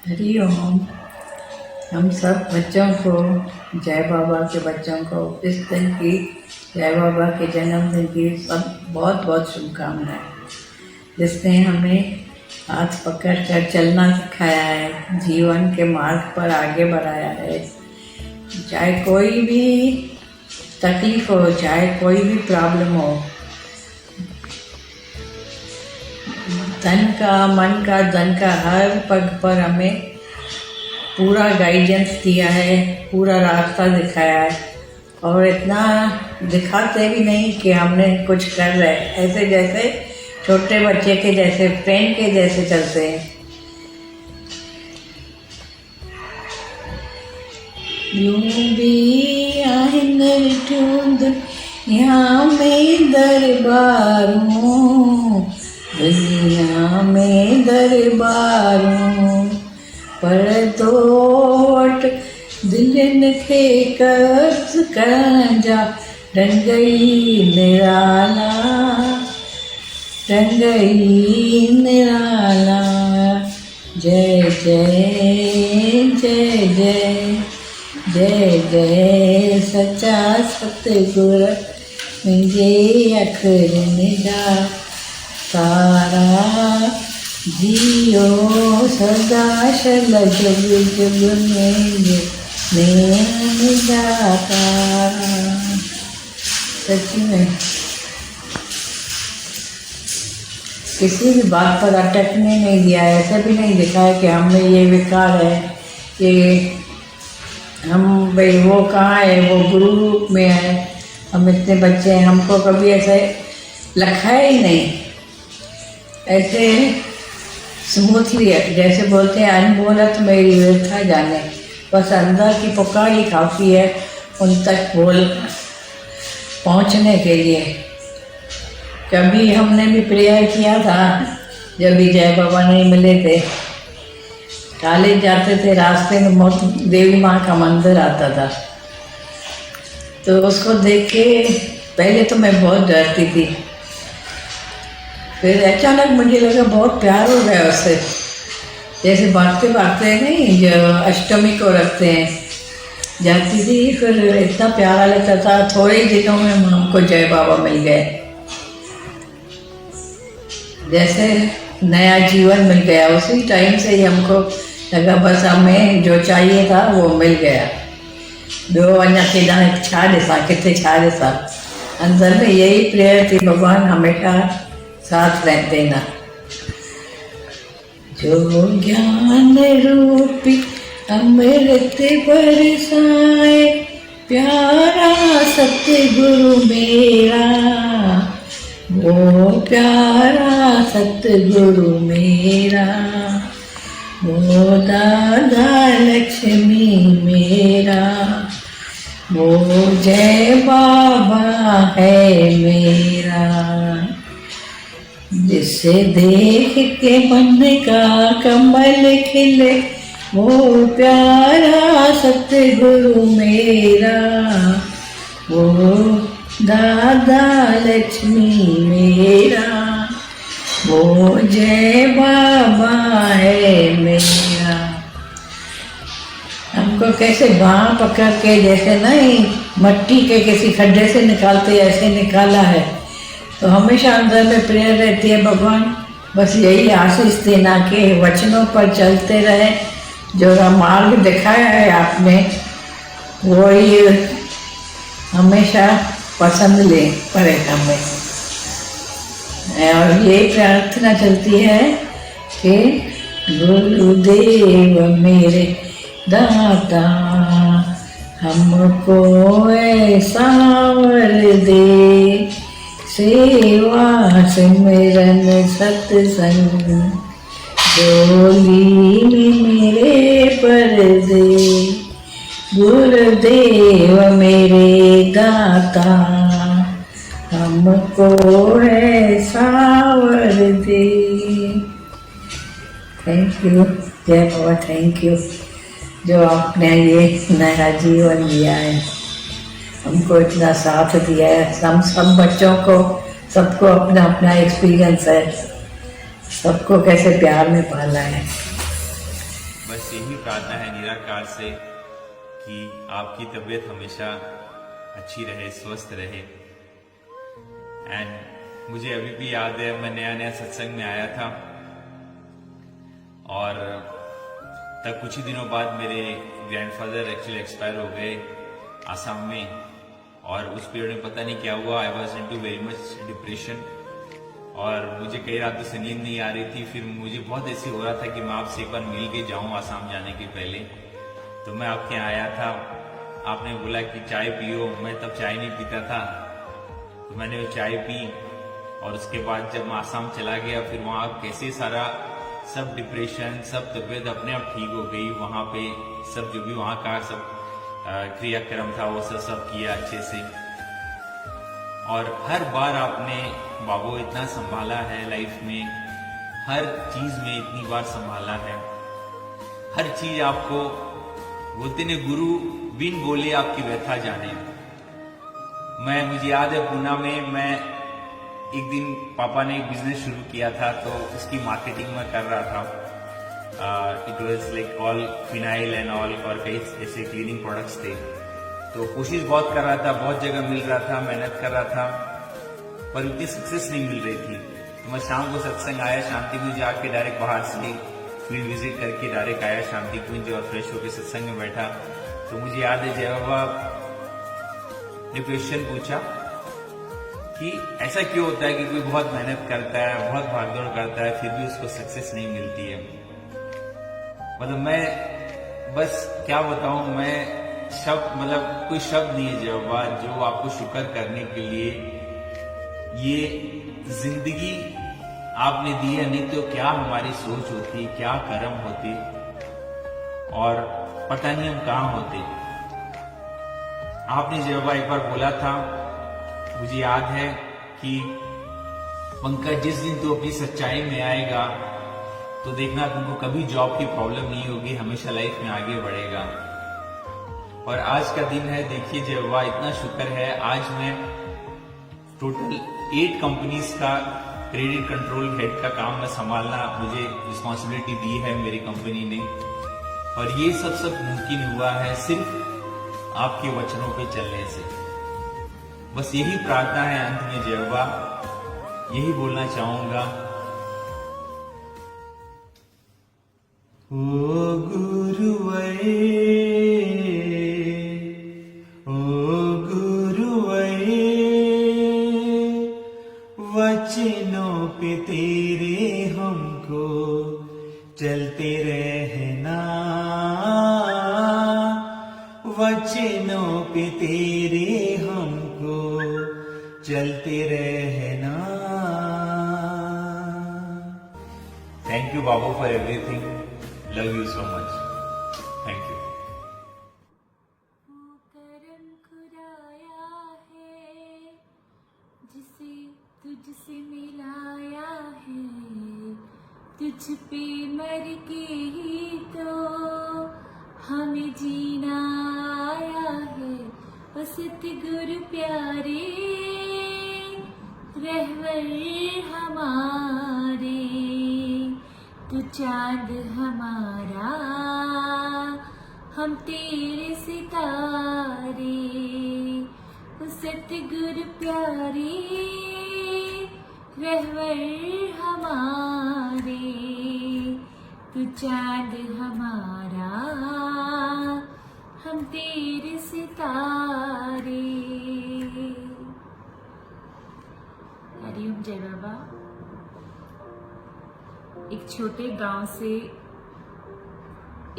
हरि ओम। हम सब बच्चों को, जय बाबा के बच्चों को इस दिन की, जय बाबा के जन्मदिन की सब बहुत बहुत शुभकामनाएं। जिसने हमें हाथ पकड़ कर चलना सिखाया है, जीवन के मार्ग पर आगे बढ़ाया है। चाहे कोई भी तकलीफ हो, चाहे कोई भी प्रॉब्लम हो, धन का, मन का, धन का, हर पग पर हमें पूरा गाइडेंस दिया है, पूरा रास्ता दिखाया है। और इतना दिखाते भी नहीं कि हमने कुछ कर रहे, ऐसे जैसे छोटे बच्चे के जैसे, फ्रेंड के जैसे चलते हैं। यूं भी आएंगे यहाँ में दरबारों, दुनिया में दरबारों पर तोट दिलन के कर्ज करंजा रंगई निराला, रंगई निराला। जय जय जय जय जय जय सच्चा सतगुर मुझे अखर निगा सारा जियो सदा शल जग जग में जाता। सच में किसी भी बात पर अटकने नहीं दिया है। ऐसा भी नहीं दिखा है कि हमें ये विकार है कि हम भाई वो कहाँ है, वो गुरु रूप में है, हम इतने बच्चे हैं। हमको कभी ऐसे लखा ही नहीं। ऐसे स्मूथली जैसे बोलते हैं, अनबोलत मेरी व्यथा जाने, बस अंदर की पुकार ही काफ़ी है उन तक बोल पहुंचने के लिए। कभी हमने भी प्रेयर किया था जब भी जय बाबा नहीं मिले थे। कॉलेज जाते थे, रास्ते में मोती देवी माँ का मंदिर आता था, तो उसको देख के पहले तो मैं बहुत डरती थी। फिर अचानक मुझे लगा बहुत प्यार हो गया उससे। जैसे भागते भागते नहीं, जो अष्टमी को रखते हैं, जाती थी, फिर इतना प्यारा लगता था। थोड़े ही दिनों में हमको जय बाबा मिल गए, जैसे नया जीवन मिल गया। उसी टाइम से ही हमको लगा बस हमें जो चाहिए था वो मिल गया। दो अञा केॾा छा ॾिसां, किथे छा ॾिसां। अंदर में यही प्रेयर थी, भगवान हमेशा साथ रहते ना। जो ज्ञान रूपी अमृत बरसाए, प्यारा सतगुरु मेरा, वो प्यारा सतगुरु मेरा, वो दादा लक्ष्मी मेरा, वो जय बाबा है मेरा। जिसे देख के मन का कमल खिले, वो प्यारा सतगुरु मेरा, वो दादा लक्ष्मी मेरा, वो जय बाबा है मेरा। हमको कैसे बाँह पकड़ के, जैसे नहीं मट्टी के किसी खड्डे से निकालते, ऐसे निकाला है। तो हमेशा अंदर में प्रेयर रहती है, भगवान बस यही आशीष देना कि वचनों पर चलते रहे। जो मार्ग दिखाया है आपने, वो ही हमेशा पसंद ले पड़े हमें। और ये प्रार्थना चलती है कि गुरुदेव मेरे दाता, हमको ऐसा वर दे, सेवा सिमरन सत्संग डोली में मेरे पर दे। गुरुदेव मेरे दाता, हमको ऐसा वर दे। थैंक यू जय बाबा, थैंक यू जो आपने ये नया जीवन दिया है, हमको इतना साथ दिया है। हम सब बच्चों को, सबको अपना अपना एक्सपीरियंस है, सबको कैसे प्यार में पाला है। बस यही प्रार्थना है निराकार से कि आपकी तबीयत हमेशा अच्छी रहे, स्वस्थ रहे। एंड मुझे अभी भी याद है, मैं नया नया सत्संग में आया था और तब कुछ ही दिनों बाद मेरे ग्रैंडफादर एक्चुअली एक्सपायर हो गए आसाम में, और उस पीरियड में पता नहीं क्या हुआ, I was into very much depression और मुझे कई रातों से नींद नहीं आ रही थी। फिर मुझे बहुत ऐसे हो रहा था कि मैं आपसे एक बार मिल के जाऊँ आसाम जाने के पहले। तो मैं आपके यहाँ आया था, आपने बोला कि चाय पियो, मैं तब चाय नहीं पीता था, तो मैंने वो चाय पी और उसके बाद जब मैं आसाम चला गया, फिर वहाँ कैसे सारा सब डिप्रेशन, सब तबीयत अपने आप ठीक हो गई। वहाँ पे सब जो भी वहाँ का सब क्रियाक्रम था वो सब किया अच्छे से। और हर बार आपने बाबू इतना संभाला है लाइफ में, हर चीज में इतनी बार संभाला है, हर चीज आपको बोलते ने गुरु बिन बोले आपकी व्यथा जाने। मुझे याद है पूना में मैं एक दिन पापा ने एक बिजनेस शुरू किया था, तो उसकी मार्केटिंग में कर रहा था। It was like all phenyl and all, और कई ऐसे क्लीनिंग प्रोडक्ट्स थे। तो कोशिश बहुत कर रहा था, बहुत जगह मिल रहा था, मेहनत कर रहा था, पर उतनी सक्सेस नहीं मिल रही थी। तो मैं शाम को सत्संग आया, शांति कुंज जाके डायरेक्ट बाहर से फील्ड विजिट करके डायरेक्ट आया शांति कुंज और फ्रेश होकर सत्संग में बैठा। तो मुझे याद है जय बाबा ने क्वेश्चन पूछा कि ऐसा क्यों होता है कि कोई बहुत मेहनत करता है, बहुत भागदौड़ करता है, फिर भी उसको सक्सेस नहीं मिलती है। मतलब मैं बस क्या बताऊं, मैं शब्द मतलब कोई शब्द नहीं है जय बाबा जो आपको शुक्र करने के लिए ये जिंदगी आपने दी है। नहीं तो क्या हमारी सोच होती, क्या कर्म होते और पता नहीं हम कहाँ होते। आपने जय बाबा एक बार बोला था, मुझे याद है कि पंकज जिस दिन तू अपनी सच्चाई में आएगा तो देखना तुमको कभी जॉब की प्रॉब्लम नहीं होगी, हमेशा लाइफ में आगे बढ़ेगा। और आज का दिन है, देखिए जय बाबा इतना शुक्र है, आज मैं टोटल 8 कंपनीज का क्रेडिट कंट्रोल हेड का काम में संभालना मुझे रिस्पॉन्सिबिलिटी दी है मेरी कंपनी ने। और ये सब मुमकिन हुआ है सिर्फ आपके वचनों पे चलने से। बस यही प्रार्थना है अंत में जय बाबा, यही बोलना चाहूंगा। ओ गुरुवे, ओ गुरुवे, वचनों पे तेरे हमको चलते रहना, वचनों पे तेरे हमको चलते रहना। Thank you Babu for everything, love you so much, thank you. करम खुदाया है जिसे तुझसे मिलाया है, तुझ पे मर के ही तो हमें जीना आया है। ओ सतगुरु प्यारे रहबर हमारे, तू चांद हमारा हम तेरे सितारे। ओ सतगुरु प्यारे रहबर हमारे, तू चांद हमारा हम तेरे सितारे। हरिओम जय बाबा। एक छोटे गांव से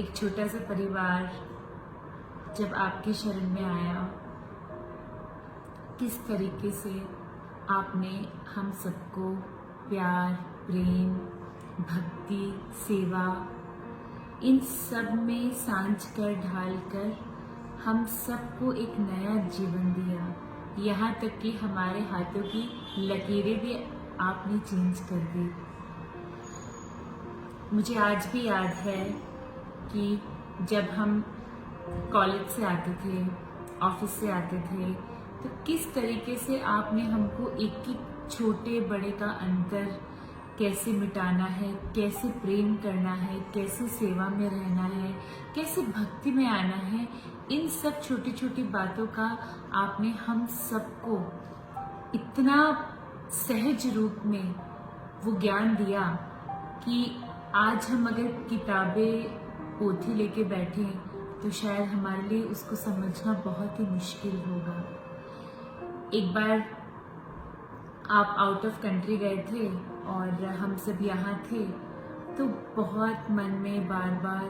एक छोटा सा परिवार जब आपके शरण में आया, किस तरीके से आपने हम सबको प्यार, प्रेम, भक्ति, सेवा इन सब में सांझ कर ढाल कर हम सबको एक नया जीवन दिया। यहाँ तक कि हमारे हाथों की लकीरें भी आपने चेंज कर दी। मुझे आज भी याद है कि जब हम कॉलेज से आते थे, ऑफिस से आते थे, तो किस तरीके से आपने हमको एक छोटे बड़े का अंतर कैसे मिटाना है, कैसे प्रेम करना है, कैसे सेवा में रहना है, कैसे भक्ति में आना है, इन सब छोटी छोटी बातों का आपने हम सबको इतना सहज रूप में वो ज्ञान दिया कि आज हम अगर किताबें पोथी लेके बैठे तो शायद हमारे लिए उसको समझना बहुत ही मुश्किल होगा। एक बार आप आउट ऑफ कंट्री गए थे और हम सब यहाँ थे, तो बहुत मन में बार बार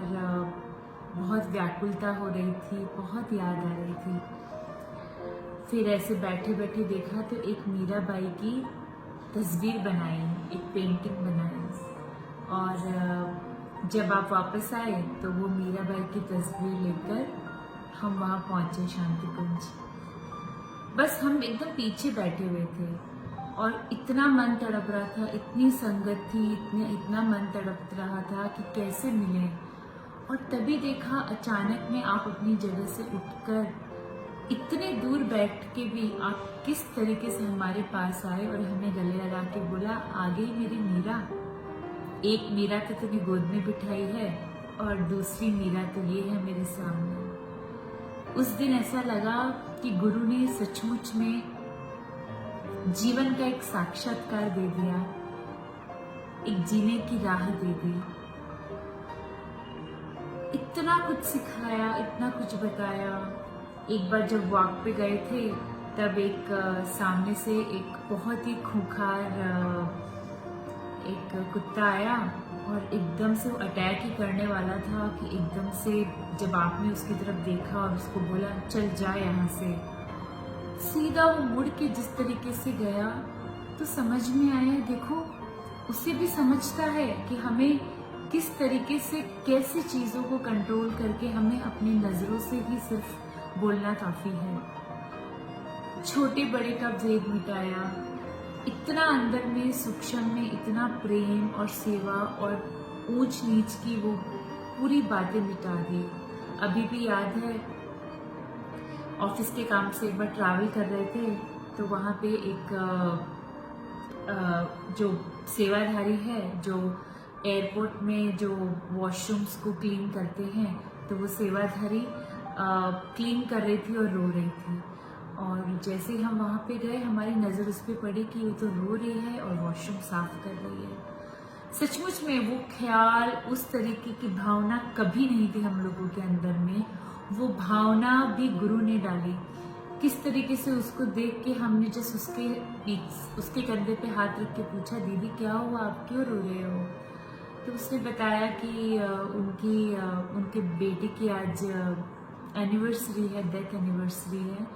बहुत व्याकुलता हो रही थी, बहुत याद आ रही थी। फिर ऐसे बैठे बैठे देखा तो एक मीराबाई की तस्वीर बनाई, एक पेंटिंग बनाई, और जब आप वापस आए तो वो मीराबाई की तस्वीर लेकर हम वहाँ पहुँचे शांति कुंज। बस हम एकदम पीछे बैठे हुए थे और इतना मन तड़प रहा था, इतनी संगत थी, इतना मन तड़प रहा था कि कैसे मिले। और तभी देखा अचानक में आप अपनी जगह से उठकर इतने दूर बैठ के भी आप किस तरीके से हमारे पास आए और हमें गले लगा के बोला, आ गई मेरी मीरा। एक मीरा तो तूने गोद में बिठाई है और दूसरी मीरा तो ये है मेरे सामने। उस दिन ऐसा लगा कि गुरु ने सचमुच में जीवन का एक साक्षात्कार दे दिया, एक जीने की राह दे दी, इतना कुछ सिखाया, इतना कुछ बताया। एक बार जब वॉक पे गए थे तब एक सामने से एक बहुत ही खूंखार एक कुत्ता आया और एकदम से वो अटैक ही करने वाला था कि एकदम से जब आपने उसकी तरफ देखा और उसको बोला चल जा यहाँ से, सीधा वो मुड़ के जिस तरीके से गया तो समझ में आया, देखो उसे भी समझता है कि हमें किस तरीके से कैसे चीज़ों को कंट्रोल करके हमें अपनी नज़रों से ही सिर्फ बोलना काफ़ी है। छोटे बड़े का भेद मिटाया, इतना अंदर में सूक्ष्म में इतना प्रेम और सेवा और ऊंच नीच की वो पूरी बातें मिटा दी। अभी भी याद है, ऑफिस के काम से एक बार ट्रैवल कर रहे थे तो वहाँ पे एक जो सेवाधारी है, जो एयरपोर्ट में जो वॉशरूम्स को क्लीन करते हैं, तो वो सेवाधारी क्लीन कर रही थी और रो रही थी। और जैसे ही हम वहाँ पे गए हमारी नज़र उस पर पड़ी कि वो तो रो रही है और वॉशरूम साफ कर रही है। सचमुच में वो ख्याल, उस तरीके की भावना कभी नहीं थी हम लोगों के अंदर में। वो भावना भी गुरु ने डाली। किस तरीके से उसको देख के हमने जस्ट उसके कंधे पे हाथ रख के पूछा, दीदी क्या हुआ, आप क्यों रो रहे हो? तो उसने बताया कि उनके बेटे की आज एनिवर्सरी है, डेथ एनिवर्सरी है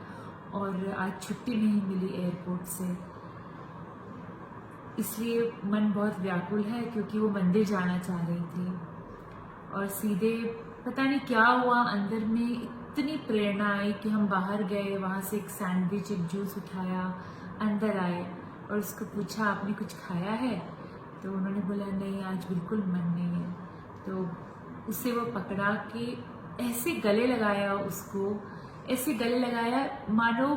और आज छुट्टी नहीं मिली एयरपोर्ट से, इसलिए मन बहुत व्याकुल है क्योंकि वो मंदिर जाना चाह रही थी। और सीधे पता नहीं क्या हुआ, अंदर में इतनी प्रेरणा आई कि हम बाहर गए, वहाँ से एक सैंडविच, एक जूस उठाया, अंदर आए और उसको पूछा आपने कुछ खाया है? तो उन्होंने बोला नहीं, आज बिल्कुल मन नहीं है। तो उसे वो पकड़ा के ऐसे गले लगाया, उसको ऐसे गले लगाया मानो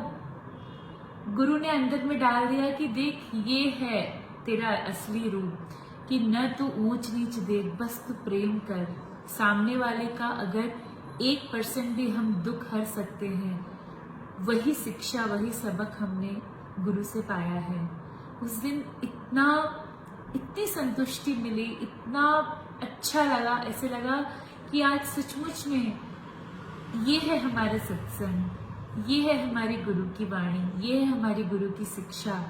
गुरु ने अंदर में डाल दिया कि देख ये है तेरा असली रूप, कि न तू ऊंच नीच देख, बस तू प्रेम कर। सामने वाले का अगर 1% भी हम दुख हर सकते हैं, वही शिक्षा, वही सबक हमने गुरु से पाया है। उस दिन इतनी संतुष्टि मिली, इतना अच्छा लगा, ऐसे लगा कि आज सचमुच में ये है हमारा सत्संग, ये है हमारी गुरु की वाणी, ये है हमारी गुरु की शिक्षा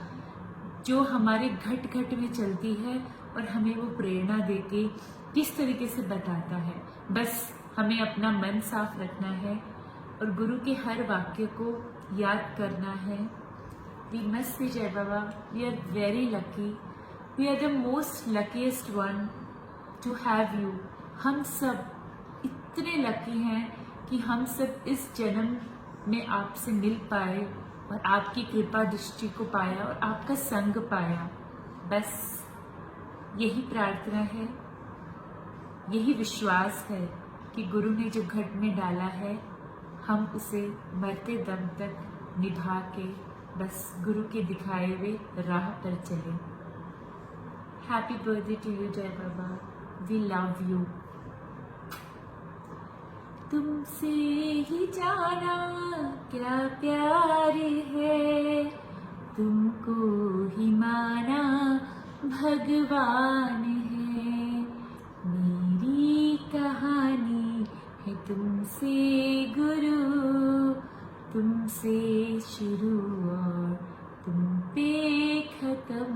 जो हमारे घट घट में चलती है और हमें वो प्रेरणा देके किस तरीके से बताता है। बस हमें अपना मन साफ रखना है और गुरु के हर वाक्य को याद करना है। We must say jai Baba, we are very lucky, we are the most luckiest one to have you. हम सब इतने लकी हैं कि हम सब इस जन्म में आपसे मिल पाए और आपकी कृपा दृष्टि को पाया और आपका संग पाया। बस यही प्रार्थना है, यही विश्वास है कि गुरु ने जो घट में डाला है हम उसे मरते दम तक निभा के बस गुरु के दिखाए हुए राह पर चलें। हैप्पी बर्थडे टू यू जय बाबा, वी लव यू। तुमसे ही जाना क्या प्यार है, तुमको ही माना भगवान है। मेरी कहानी है तुमसे गुरु, तुमसे शुरू और तुम पे खत्म,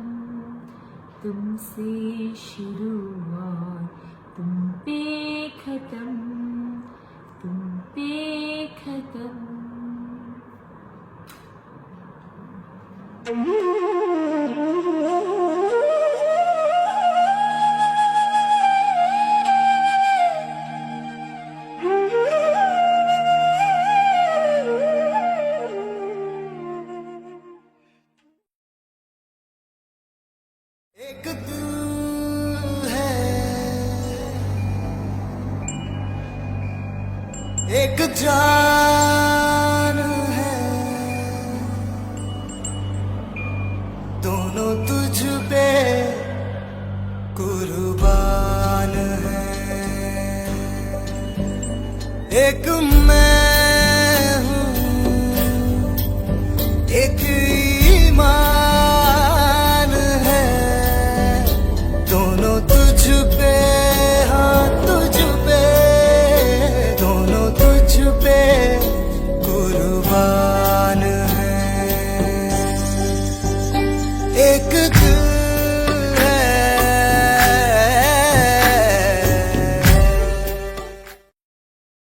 तुमसे शुरू और तुम पे खत्म, तुम पे खत्म। एक तू है, एक जान है, दोनों तुझ पे कुर्बान है। एक मैं